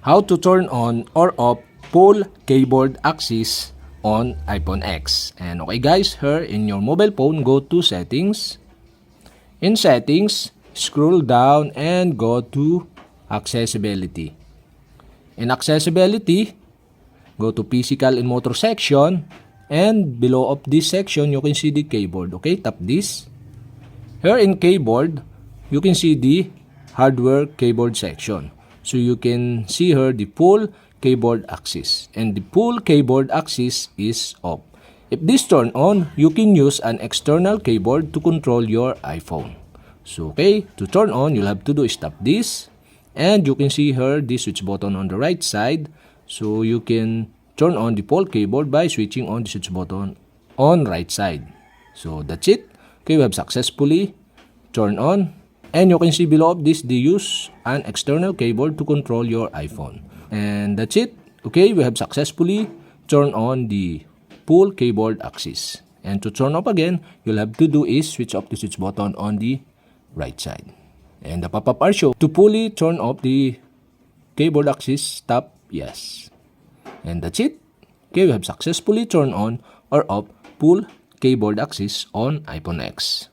how to turn on or off full keyboard access on iPhone X. And okay guys, here in your mobile phone, go to settings. In settings, scroll down and go to accessibility. In accessibility, go to physical and motor section, and below of this section you can see the keyboard. Okay, tap this. Here in keyboard, you can see the hardware keyboard section. So you can see here the full keyboard access, and the full keyboard access is off. If this turn on, you can use an external keyboard to control your iPhone. So okay, to turn on, you'll have to do is tap this, and you can see here the switch button on the right side. So you can turn on the full keyboard by switching on the switch button on right side. So that's it. Okay, we have successfully turned on. And you can see below of this, they use an external keyboard to control your iPhone. And that's it. Okay, we have successfully turned on the full keyboard access. And to turn off again, you'll have to do is switch off the switch button on the right side. And the pop-up are shown. To fully turn off the keyboard access, tap yes. And that's it. Okay, we have successfully turned on or off full keyboard access on iPhone X.